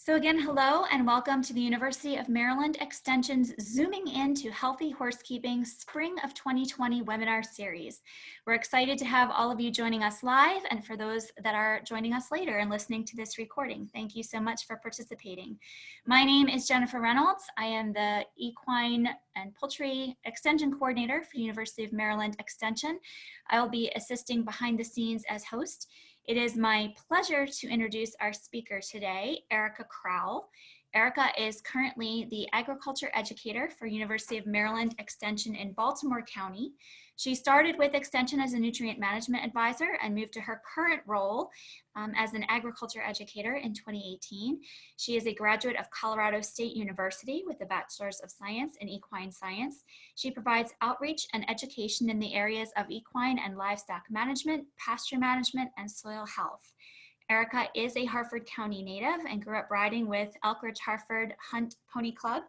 So again, hello and welcome to the University of Maryland Extension's Zooming Into Healthy Horsekeeping Spring of 2020 webinar series. We're excited to have all of you joining us live, and for those that are joining us later and listening to this recording, thank you so much for participating. My name is Jennifer Reynolds. I am the Equine and Poultry Extension Coordinator for University of Maryland Extension. I'll be assisting behind the scenes as host. It is my pleasure to introduce our speaker today, Erica Crowell. Erica is currently the agriculture educator for University of Maryland Extension in Baltimore County. She started with Extension as a nutrient management advisor and moved to her current role as an agriculture educator in 2018. She is a graduate of Colorado State University with a Bachelor's of Science in Equine Science. She provides outreach and education in the areas of equine and livestock management, pasture management, and soil health. Erica is a Harford County native and grew up riding with Elkridge Harford Hunt Pony Club.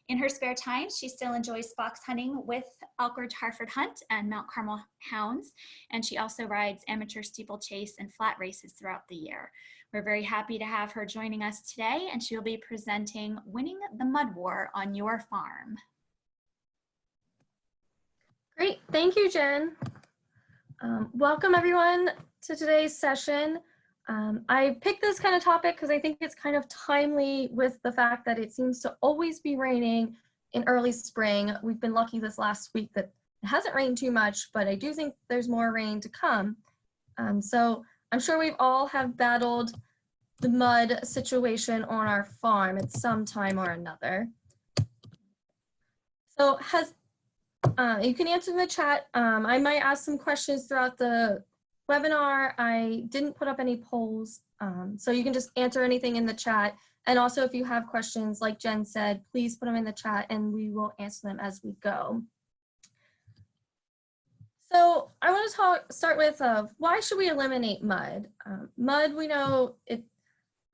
In her spare time, she still enjoys fox hunting with Elkridge Harford Hunt and Mount Carmel Hounds, and she also rides amateur steeplechase and flat races throughout the year. We're very happy to have her joining us today, and she'll be presenting Winning the Mud War on Your Farm. Great, thank you, Jen. Welcome everyone to today's session. I picked this kind of topic because I think it's kind of timely with the fact that it seems to always be raining in early spring. We've been lucky this last week that it hasn't rained too much, but I do think there's more rain to come. So I'm sure we've all have battled the mud situation on our farm at some time or another. So you can answer in the chat. I might ask some questions throughout the webinar. I didn't put up any polls, so you can just answer anything in the chat. And also if you have questions, like Jen said, please put them in the chat and we will answer them as we go. So I want to start with why should we eliminate mud? Mud, we know it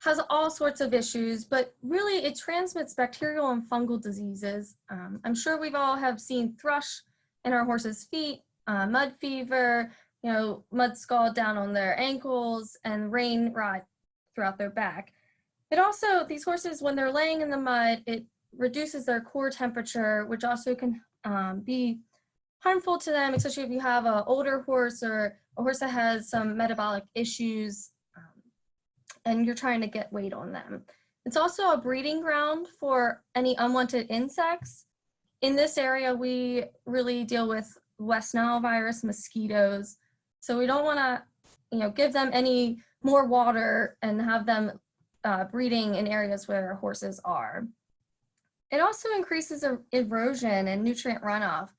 has all sorts of issues, but really it transmits bacterial and fungal diseases. I'm sure we've all have seen thrush in our horses' feet, mud fever, mud scald down on their ankles, and rain rot throughout their back. It also, these horses, when they're laying in the mud, it reduces their core temperature, which also can be harmful to them, especially if you have an older horse or a horse that has some metabolic issues and you're trying to get weight on them. It's also a breeding ground for any unwanted insects. In this area, we really deal with West Nile virus, mosquitoes. So we don't want to, give them any more water and have them breeding in areas where horses are. It also increases erosion and nutrient runoff.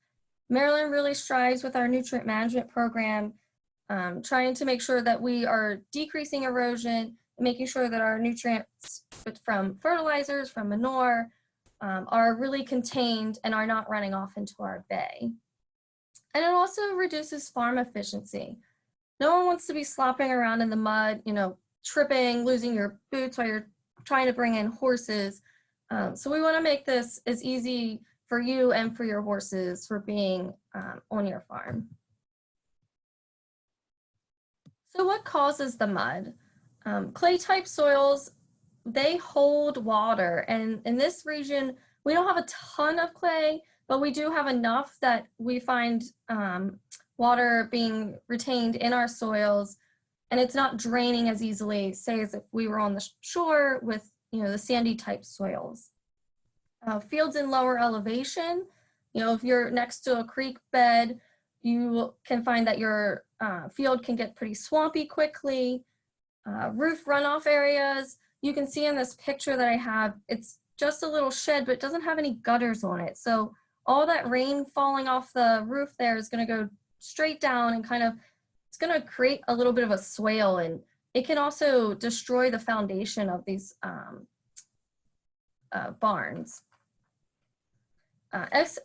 Maryland really strives with our nutrient management program, trying to make sure that we are decreasing erosion, making sure that our nutrients from fertilizers, from manure, are really contained and are not running off into our bay. And it also reduces farm efficiency. No one wants to be slopping around in the mud, tripping, losing your boots while you're trying to bring in horses. So we want to make this as easy for you and for your horses for being on your farm. So what causes the mud? Clay type soils, they hold water, and in this region we don't have a ton of clay, but we do have enough that we find water being retained in our soils, and it's not draining as easily, say, as if we were on the shore with the sandy type soils. Fields in lower elevation, if you're next to a creek bed, you can find that your field can get pretty swampy quickly. Roof runoff areas, you can see in this picture that I have, it's just a little shed, but it doesn't have any gutters on it. So all that rain falling off the roof there is going to go straight down and it's going to create a little bit of a swale, and it can also destroy the foundation of these barns.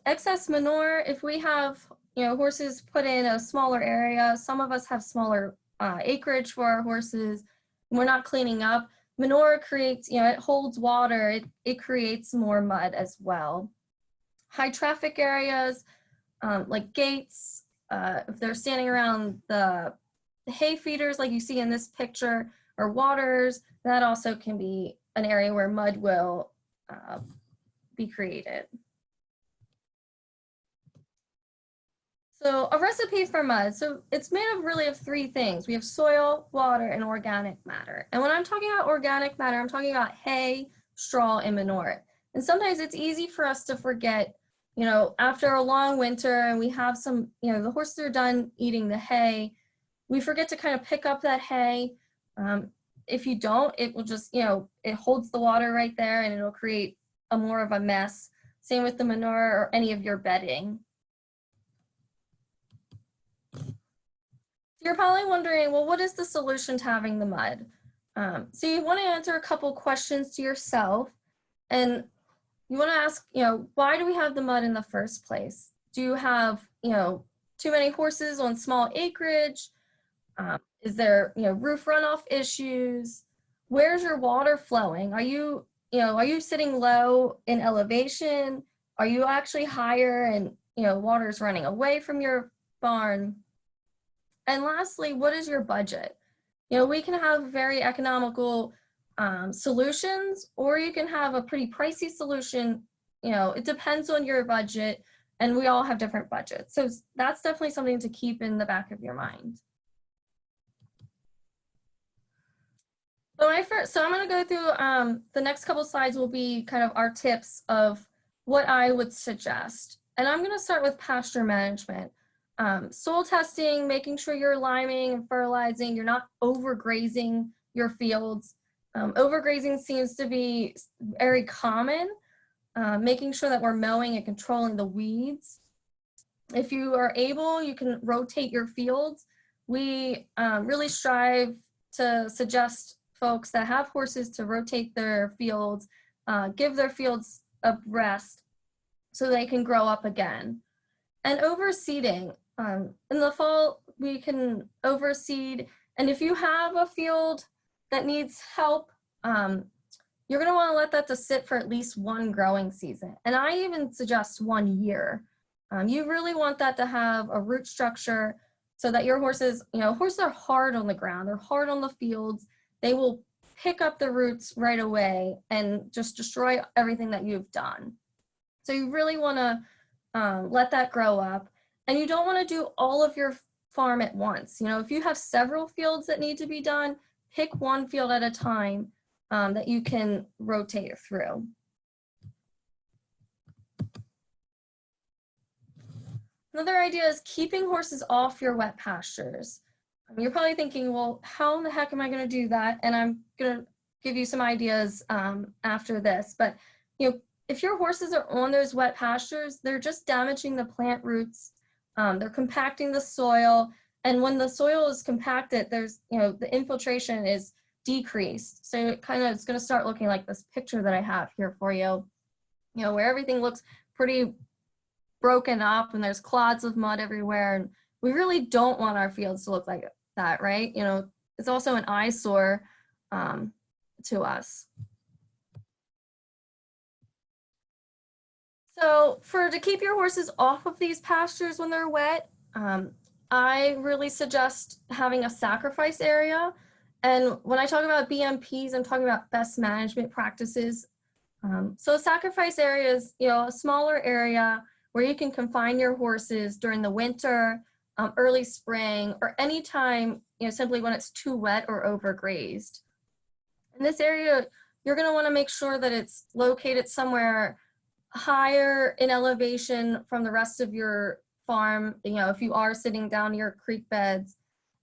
Excess manure, if we have horses put in a smaller area, some of us have smaller acreage for our horses, and we're not cleaning up. Manure creates, it holds water, it creates more mud as well. High traffic areas, like gates, if they're standing around the hay feeders like you see in this picture, or waters, that also can be an area where mud will be created. So a recipe for mud. So it's made of really of three things. We have soil, water, and organic matter. And when I'm talking about organic matter, I'm talking about hay, straw, and manure. And sometimes it's easy for us to forget, you know, after a long winter and we have some, you know, the horses are done eating the hay, we forget to kind of pick up that hay. If you don't, it will just, you know, it holds the water right there and it'll create a more of a mess. Same with the manure or any of your bedding. You're probably wondering, well, what is the solution to having the mud? So you want to answer a couple questions to yourself, and you want to ask, you know, why do we have the mud in the first place? Do you have, you know, too many horses on small acreage? Is there, you know, roof runoff issues? Where's your water flowing? Are you, you know, are you sitting low in elevation? Are you actually higher and, you know, water's running away from your barn? And lastly, what is your budget? You know, we can have very economical solutions, or you can have a pretty pricey solution. You know, it depends on your budget, and we all have different budgets. So that's definitely something to keep in the back of your mind. So I'm going to go through the next couple slides will be kind of our tips of what I would suggest. And I'm going to start with pasture management. Soil testing, making sure you're liming and fertilizing, you're not overgrazing your fields. Overgrazing seems to be very common. Making sure that we're mowing and controlling the weeds. If you are able, you can rotate your fields. We really strive to suggest folks that have horses to rotate their fields, give their fields a rest so they can grow up again. And overseeding. In the fall, we can overseed. And if you have a field that needs help, you're going to want to let that to sit for at least one growing season. And I even suggest 1 year. You really want that to have a root structure so that your horses, you know, horses are hard on the ground. They're hard on the fields. They will pick up the roots right away and just destroy everything that you've done. So you really want to let that grow up. And you don't want to do all of your farm at once. You know, if you have several fields that need to be done, pick one field at a time that you can rotate through. Another idea is keeping horses off your wet pastures. You're probably thinking, well, how in the heck am I going to do that? And I'm going to give you some ideas after this. But, you know, if your horses are on those wet pastures, they're just damaging the plant roots. They're compacting the soil. And when the soil is compacted, there's, you know, the infiltration is decreased. So it kind of is going to start looking like this picture that I have here for you, you know, where everything looks pretty broken up and there's clods of mud everywhere. And we really don't want our fields to look like that, right? You know, it's also an eyesore to us. So to keep your horses off of these pastures when they're wet, I really suggest having a sacrifice area. And when I talk about BMPs, I'm talking about best management practices. So a sacrifice area is, you know, a smaller area where you can confine your horses during the winter, early spring, or any time, you know, simply when it's too wet or overgrazed. In this area, you're going to want to make sure that it's located somewhere higher in elevation from the rest of your farm, you know, if you are sitting down your creek beds,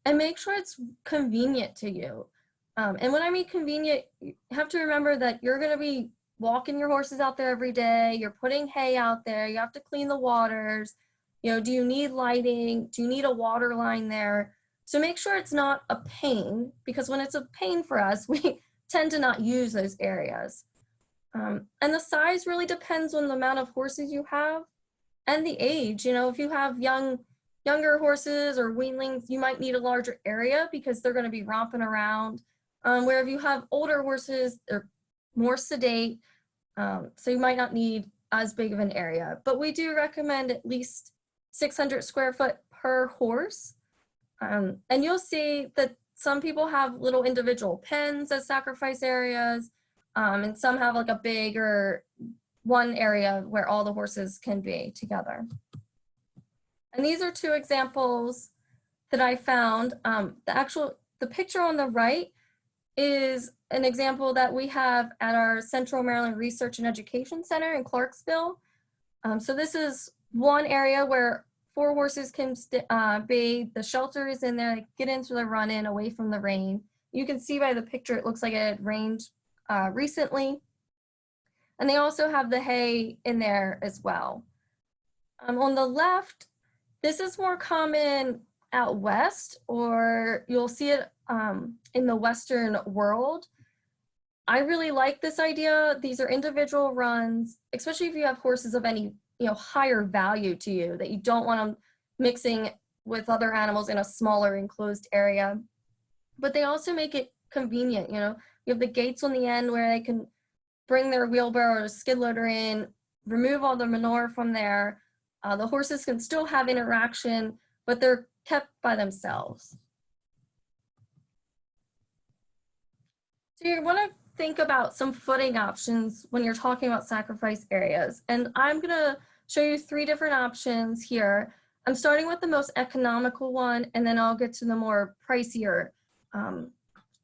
and make sure it's convenient to you. And when I mean convenient, you have to remember that you're going to be walking your horses out there every day. You're putting hay out there. You have to clean the waters. You know, do you need lighting? Do you need a water line there? So make sure it's not a pain, because when it's a pain for us, we tend to not use those areas. And the size really depends on the amount of horses you have and the age. You know, if you have younger horses or weanlings, you might need a larger area because they're going to be romping around. Where if you have older horses, they're more sedate, so you might not need as big of an area. But we do recommend at least 600 square foot per horse. And you'll see that some people have little individual pens as sacrifice areas. and some have like a bigger one area where all the horses can be together. And these are two examples that I found. The picture on the right is an example that we have at our Central Maryland Research and Education Center in Clarksville. So this is one area where 4 horses can bathe. The shelter is in there, they get into the run-in away from the rain. You can see by the picture, it looks like it had rained recently. And they also have the hay in there as well. On the left, this is more common out west, or you'll see it in the Western world. I really like this idea. These are individual runs, especially if you have horses of any higher value to you that you don't want them mixing with other animals in a smaller enclosed area. But they also make it convenient. You have the gates on the end where they can bring their wheelbarrow or skid loader in, remove all the manure from there. The horses can still have interaction, but they're kept by themselves. So you want to think about some footing options when you're talking about sacrifice areas. And I'm going to show you 3 different options here. I'm starting with the most economical one, and then I'll get to the more pricier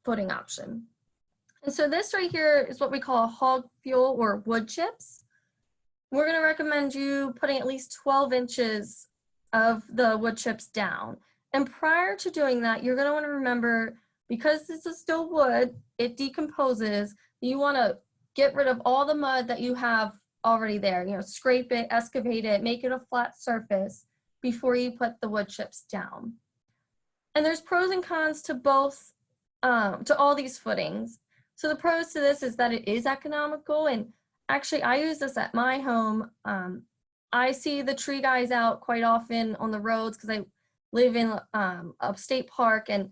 footing option. And so this right here is what we call hog fuel or wood chips. We're going to recommend you putting at least 12 inches of the wood chips down. And prior to doing that, you're going to want to remember, because this is still wood, it decomposes. You want to get rid of all the mud that you have already there. Scrape it, excavate it, make it a flat surface before you put the wood chips down. And there's pros and cons to both, to all these footings. So the pros to this is that it is economical, and actually I use this at my home. I see the tree guys out quite often on the roads because I live in upstate park, and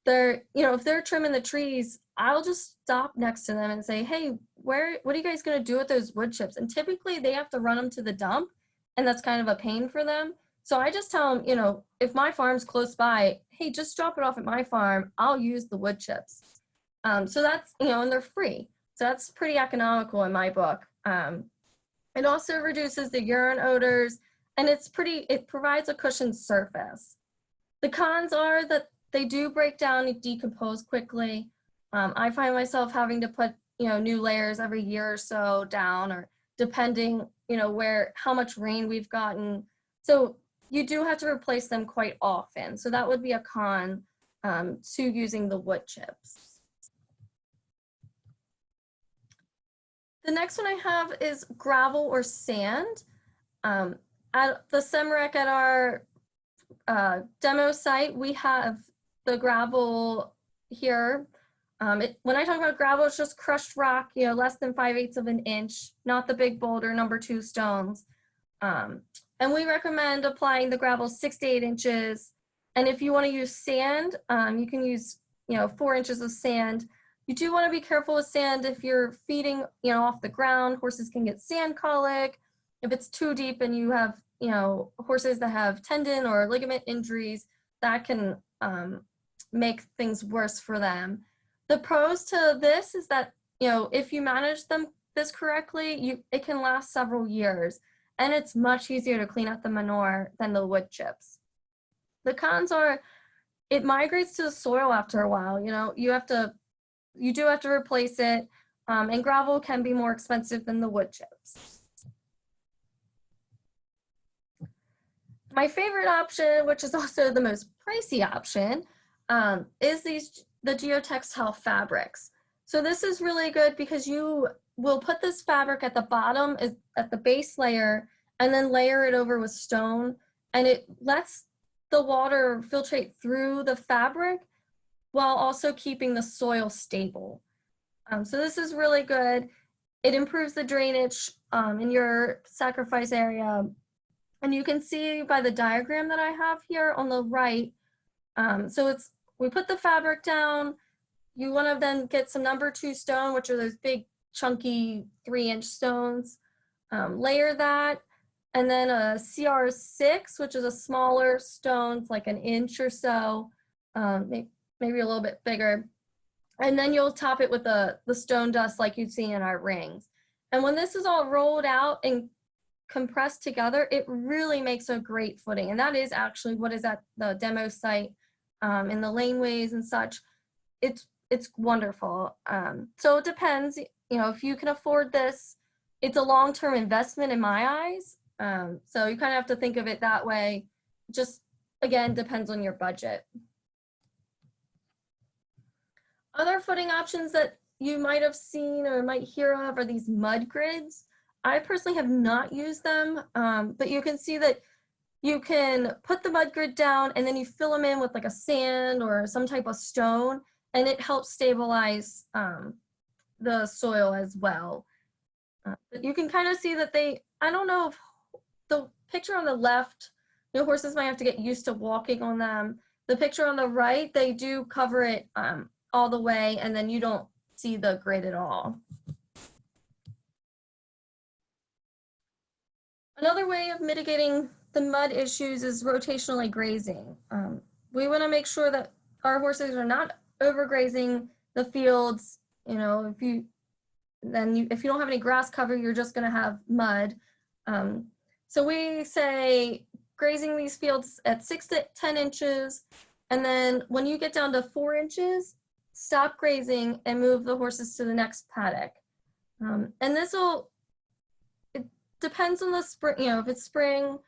they're, if they're trimming the trees, I'll just stop next to them and say, hey, what are you guys gonna do with those wood chips? And typically they have to run them to the dump, and that's kind of a pain for them. So I just tell them, if my farm's close by, hey, just drop it off at my farm. I'll use the wood chips. So that's, and they're free. So that's pretty economical in my book. It also reduces the urine odors, and it provides a cushioned surface. The cons are that they do break down and decompose quickly. I find myself having to put, new layers every year or so down, or depending, how much rain we've gotten. So you do have to replace them quite often. So that would be a con to using the wood chips. The next one I have is gravel or sand. At the SEMREC at our demo site, we have the gravel here. When I talk about gravel, it's just crushed rock, less than 5/8 of an inch, not the big boulder number 2 stones. And we recommend applying the gravel 6 to 8 inches. And if you want to use sand, you can use 4 inches of sand. You do want to be careful with sand if you're feeding off the ground. Horses can get sand colic. If it's too deep and you have horses that have tendon or ligament injuries, that can make things worse for them. The pros to this is that if you manage this correctly, it can last several years, and it's much easier to clean up the manure than the wood chips. The cons are it migrates to the soil after a while. You do have to replace it, and gravel can be more expensive than the wood chips. My favorite option, which is also the most pricey option, is the geotextile fabrics. So this is really good because you will put this fabric at the bottom, at the base layer, and then layer it over with stone, and it lets the water filtrate through the fabric while also keeping the soil stable. So this is really good. It improves the drainage in your sacrifice area. And you can see by the diagram that I have here on the right. We put the fabric down. You want to then get some number 2 stone, which are those big chunky 3-inch stones. Layer that, and then a CR6, which is a smaller stone, like an inch or so, maybe a little bit bigger. And then you'll top it with the stone dust like you've seen in our rings. And when this is all rolled out and compressed together, it really makes a great footing. And that is actually what is at the demo site, in the laneways and such. It's wonderful. So it depends, if you can afford this, it's a long-term investment in my eyes. So you kind of have to think of it that way. Just, again, depends on your budget. Other footing options that you might have seen or might hear of are these mud grids. I personally have not used them, but you can see that you can put the mud grid down and then you fill them in with like a sand or some type of stone, and it helps stabilize the soil as well. But you can kind of see that I don't know if the picture on the left, horses might have to get used to walking on them. The picture on the right, they do cover it all the way, and then you don't see the grid at all. Another way of mitigating the mud issues is rotationally grazing. We want to make sure that our horses are not overgrazing the fields. If you don't have any grass cover, you're just going to have mud. So we say grazing these fields at 6 to 10 inches, and then when you get down to 4 inches, stop grazing and move the horses to the next paddock. And it depends on the spring. If it's spring,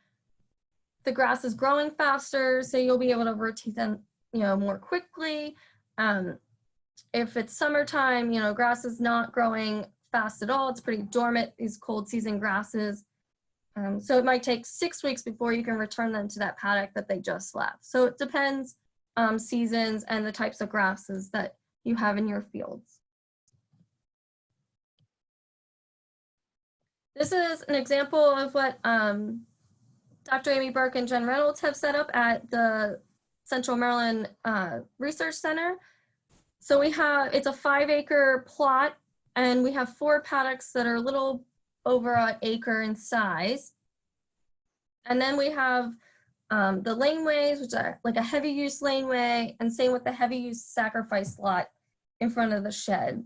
the grass is growing faster, so you'll be able to rotate them, more quickly. If it's summertime, grass is not growing fast at all. It's pretty dormant, these cold season grasses. So it might take 6 weeks before you can return them to that paddock that they just left. So it depends seasons and the types of grasses that you have in your fields. This is an example of what Dr. Amy Burke and Jen Reynolds have set up at the Central Maryland Research Center. So it's a 5-acre plot, and we have 4 paddocks that are a little over an acre in size. And then we have the laneways, which are like a heavy use laneway, and same with the heavy use sacrifice lot in front of the shed.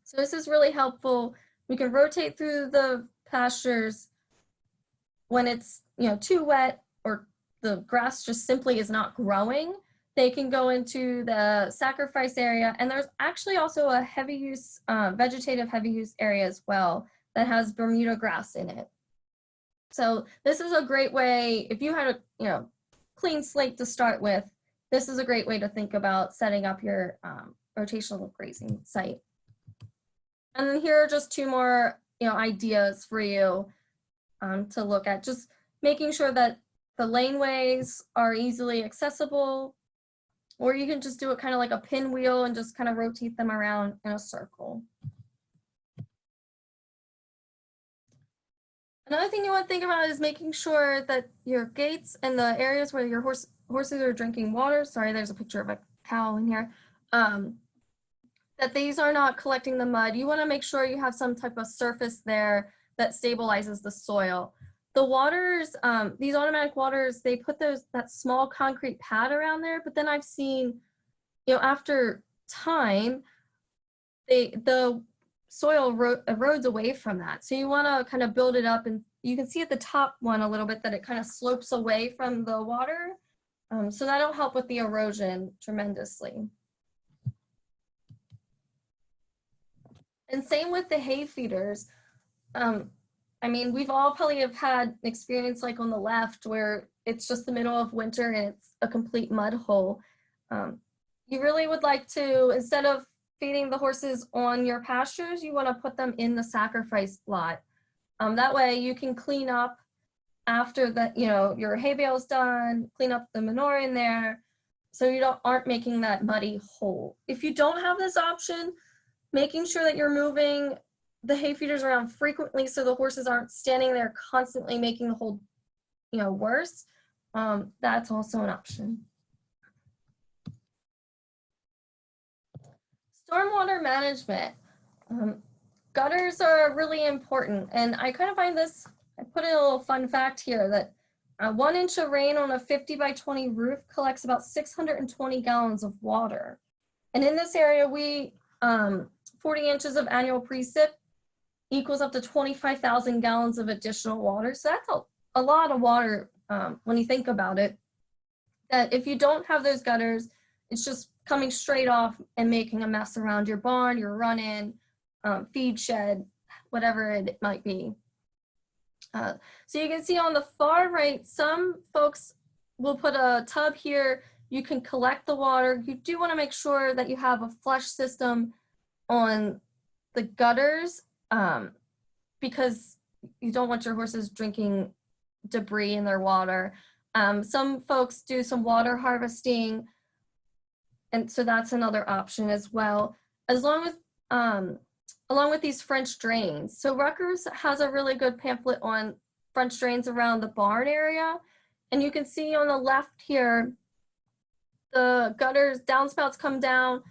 So this is really helpful. We can rotate through the pastures when it's too wet or the grass just simply is not growing. They can go into the sacrifice area, and there's actually also a heavy use, vegetative heavy use area as well that has Bermuda grass in it. So this is a great way, if you had a clean slate to start with, this is a great way to think about setting up your rotational grazing site. And then here are just 2 more ideas for you to look at. Just making sure that the laneways are easily accessible, or you can just do it kind of like a pinwheel and just kind of rotate them around in a circle. Another thing you want to think about is making sure that your gates and the areas where your horses are drinking water, sorry, there's a picture of a cow in here, that these are not collecting the mud. You want to make sure you have some type of surface there that stabilizes the soil. The waters, these automatic waters, they put that small concrete pad around there, but then I've seen, after time, the soil erodes away from that. So you want to kind of build it up, and you can see at the top one a little bit that it kind of slopes away from the water. So that'll help with the erosion tremendously. And same with the hay feeders. I mean, we've all probably have had an experience like on the left where it's just the middle of winter and it's a complete mud hole. You really would like to, instead of feeding the horses on your pastures, you want to put them in the sacrifice lot. That way you can clean up after that, your hay bale's done, clean up the manure in there, so you aren't making that muddy hole. If you don't have this option, making sure that you're moving the hay feeders around frequently so the horses aren't standing there constantly making the hole, worse. That's also an option. Stormwater management. Gutters are really important, and I kind of find this, I put in a little fun fact here that 1 inch of rain on a 50 by 20 roof collects about 620 gallons of water. And in this area, 40 inches of annual precip equals up to 25,000 gallons of additional water. So that's a lot of water when you think about it. That if you don't have those gutters, it's just coming straight off and making a mess around your barn, your run-in, feed shed, whatever it might be. So you can see on the far right, some folks will put a tub here. You can collect the water. You do want to make sure that you have a flush system on the gutters because you don't want your horses drinking debris in their water. Some folks do some water harvesting, and so that's another option as well, along with these French drains. So Rutgers has a really good pamphlet on French drains around the barn area. And you can see on the left here, the gutters, downspouts come down,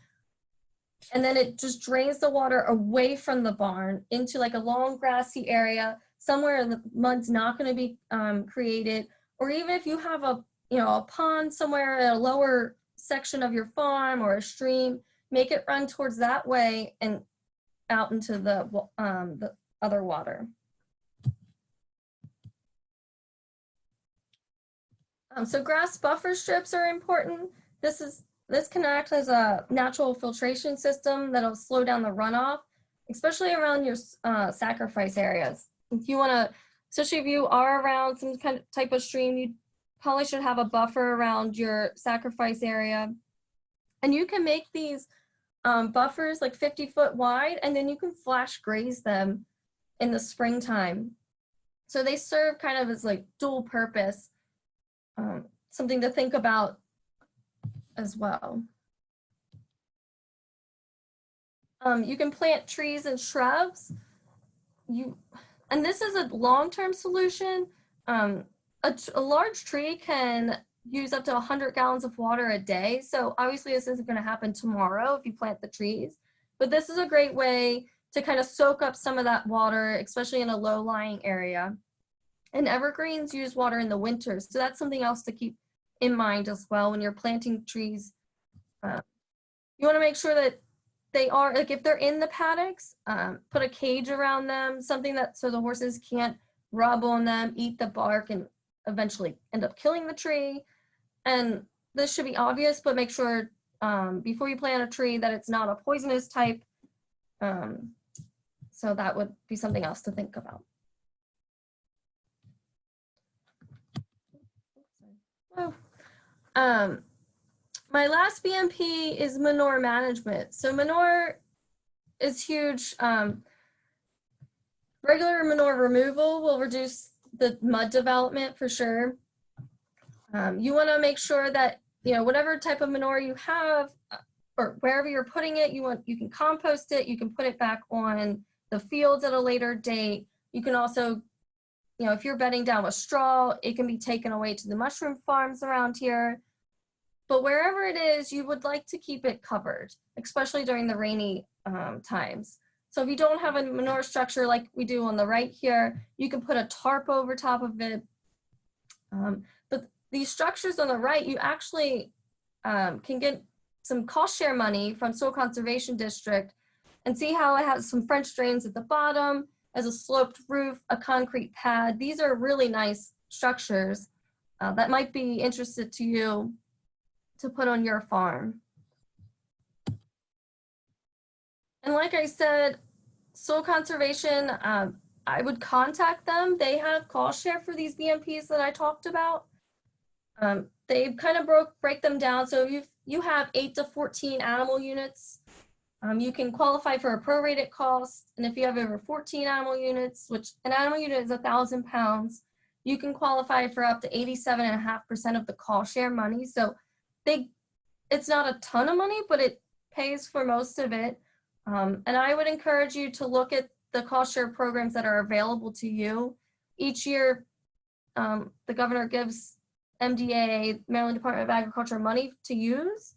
and then it just drains the water away from the barn into like a long grassy area, somewhere the mud's not going to be created. Or even if you have a pond somewhere at a lower section of your farm or a stream, make it run towards that way and out into the other water. So grass buffer strips are important. This can act as a natural filtration system that'll slow down the runoff, especially around your sacrifice areas. If you want to, especially if you are around some kind of type of stream, you probably should have a buffer around your sacrifice area. And you can make these buffers like 50-foot wide, and then you can flash graze them in the springtime. So they serve kind of as like dual purpose, something to think about as well. You can plant trees and shrubs. And this is a long-term solution. A large tree can use up to 100 gallons of water a day. So obviously this isn't going to happen tomorrow if you plant the trees, but this is a great way to kind of soak up some of that water, especially in a low-lying area. And evergreens use water in the winter, so that's something else to keep in mind as well when you're planting trees. You want to make sure that they are, like if they're in the paddocks, put a cage around them, something that so the horses can't rub on them, eat the bark, and eventually end up killing the tree. And this should be obvious, but make sure before you plant a tree that it's not a poisonous type. So that would be something else to think about. Oh. My last BMP is manure management. So manure is huge. Regular manure removal will reduce the mud development for sure. You want to make sure that, whatever type of manure you have or wherever you're putting it, you can compost it, you can put it back on the fields at a later date. You can also, if you're bedding down with straw, it can be taken away to the mushroom farms around here. But wherever it is, you would like to keep it covered, especially during the rainy times. So if you don't have a manure structure like we do on the right here, you can put a tarp over top of it. But these structures on the right, you actually can get some cost share money from Soil Conservation District and see how it has some French drains at the bottom, as a sloped roof, a concrete pad. These are really nice structures that might be interested to you to put on your farm. And like I said, Soil Conservation, I would contact them. They have cost share for these BMPs that I talked about. They kind of break them down. So if you have 8 to 14 animal units, you can qualify for a prorated cost. And if you have over 14 animal units, which an animal unit is 1,000 pounds, you can qualify for up to 87.5% of the cost share money. So it's not a ton of money, but it pays for most of it. And I would encourage you to look at the cost share programs that are available to you. Each year, the governor gives MDA, Maryland Department of Agriculture, money to use.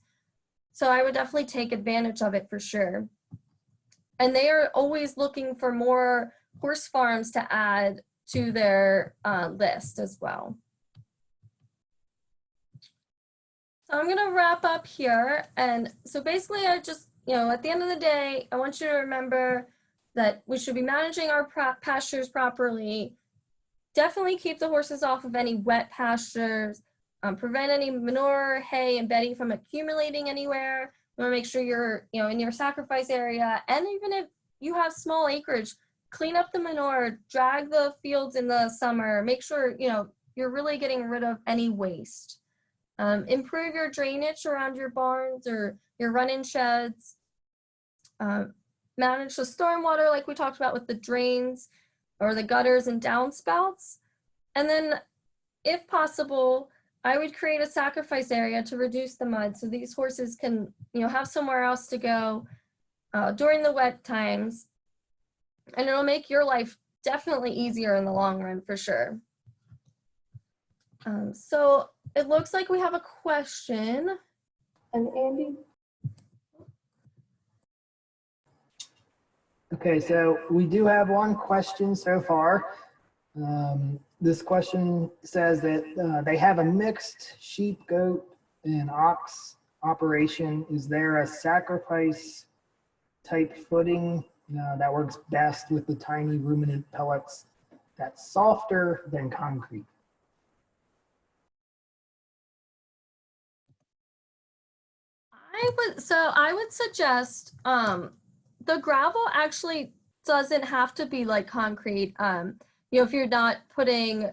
So I would definitely take advantage of it for sure. And they are always looking for more horse farms to add to their list as well. I'm gonna wrap up here. And so basically I just, at the end of the day, I want you to remember that we should be managing our pastures properly. Definitely keep the horses off of any wet pastures, prevent any manure, hay, and bedding from accumulating anywhere. You wanna make sure you're, in your sacrifice area. And even if you have small acreage, clean up the manure, drag the fields in the summer, make sure, you're really getting rid of any waste. Improve your drainage around your barns or your run-in sheds. Manage the stormwater like we talked about with the drains or the gutters and downspouts. And then if possible, I would create a sacrifice area to reduce the mud so these horses can, have somewhere else to go during the wet times. And it'll make your life definitely easier in the long run for sure. So it looks like we have a question. And Andy? Okay, so we do have one question so far. This question says that they have a mixed sheep, goat, and ox operation. Is there a sacrifice type footing that works best with the tiny ruminant pellets that's softer than concrete? I would suggest the gravel actually doesn't have to be like concrete. If you're not putting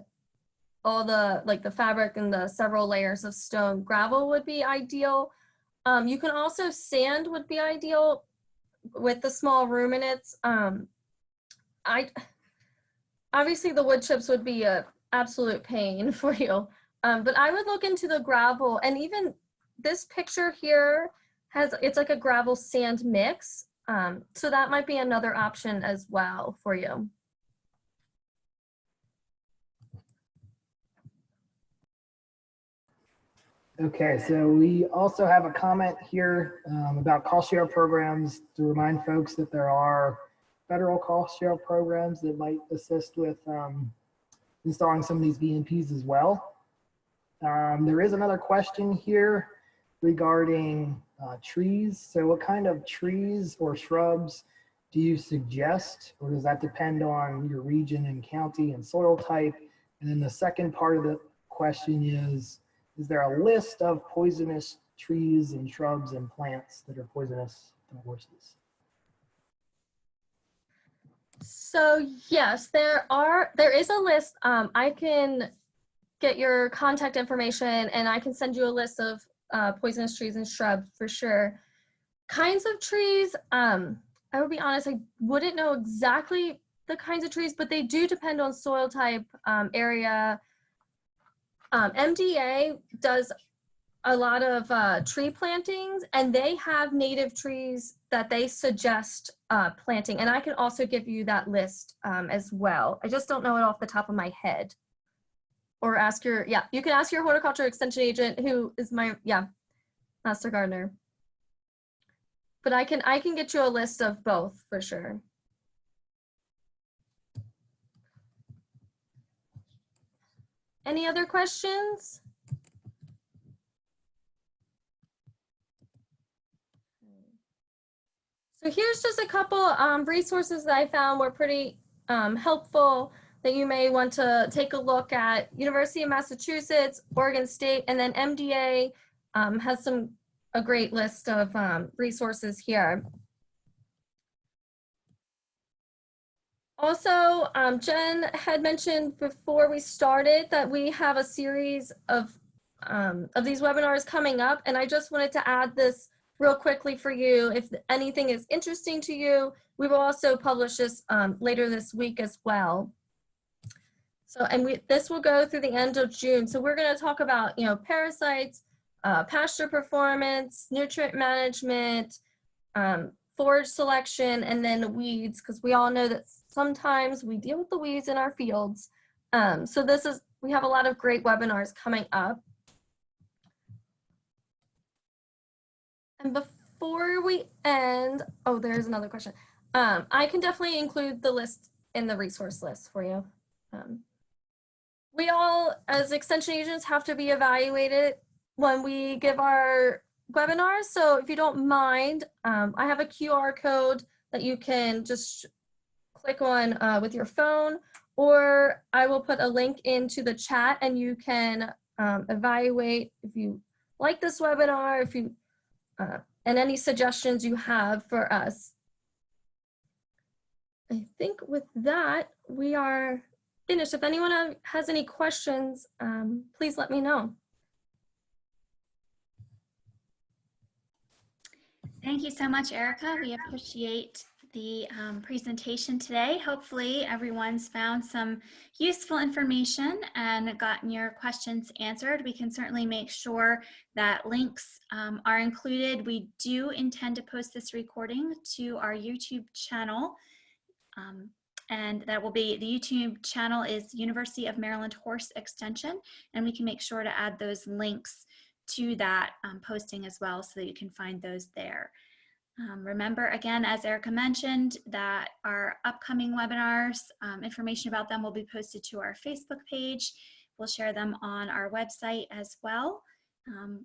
all the the fabric and the several layers of stone, gravel would be ideal. You can also sand would be ideal with the small ruminants. Obviously the wood chips would be a absolute pain for you. But I would look into the gravel, and even this picture here it's like a gravel sand mix. So that might be another option as well for you. Okay, so we also have a comment here about cost share programs to remind folks that there are federal cost share programs that might assist with installing some of these BMPs as well. There is another question here regarding trees. So what kind of trees or shrubs do you suggest, or does that depend on your region and county and soil type? And then the second part of the question is there a list of poisonous trees and shrubs and plants that are poisonous to horses? So yes, there is a list. I can get your contact information and I can send you a list of poisonous trees and shrubs for sure. Kinds of trees, I would be honest, I wouldn't know exactly the kinds of trees, but they do depend on soil type, area. MDA does a lot of tree plantings, and they have native trees that they suggest planting. And I can also give you that list as well. I just don't know it off the top of my head. Or ask your, you can ask your horticulture extension agent, who is my, master gardener. But I can get you a list of both for sure. Any other questions? So here's just a couple resources that I found were pretty helpful that you may want to take a look at. University of Massachusetts, Oregon State, and then MDA has a great list of resources here. Also, Jen had mentioned before we started that we have a series of these webinars coming up, and I just wanted to add this real quickly for you. If anything is interesting to you, we will also publish this later this week as well. So, and this will go through the end of June. So we're going to talk about, parasites, pasture performance, nutrient management, forage selection, and then weeds, because we all know that sometimes we deal with the weeds in our fields. So we have a lot of great webinars coming up. And before we end, oh, there's another question. I can definitely include the list in the resource list for you. We all, as extension agents, have to be evaluated when we give our webinars. So if you don't mind, I have a QR code that you can just click on with your phone, or I will put a link into the chat and you can evaluate if you like this webinar, if you and any suggestions you have for us. I think with that, we are finished. If anyone has any questions, please let me know. Thank you so much, Erica. We appreciate the presentation today. Hopefully everyone's found some useful information and gotten your questions answered. We can certainly make sure that links are included. We do intend to post this recording to our YouTube channel. And that will be, the YouTube channel is University of Maryland Horse Extension, and we can make sure to add those links to that posting as well so that you can find those there. Remember, again, as Erica mentioned, that our upcoming webinars, information about them will be posted to our Facebook page. We'll share them on our website as well.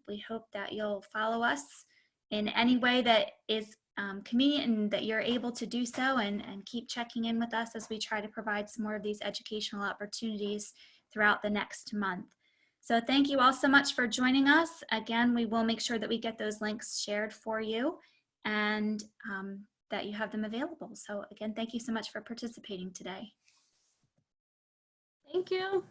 We hope that you'll follow us in any way that is convenient and that you're able to do so, and keep checking in with us as we try to provide some more of these educational opportunities throughout the next month. So thank you all so much for joining us. Again, we will make sure that we get those links shared for you and that you have them available. So again, thank you so much for participating today. Thank you.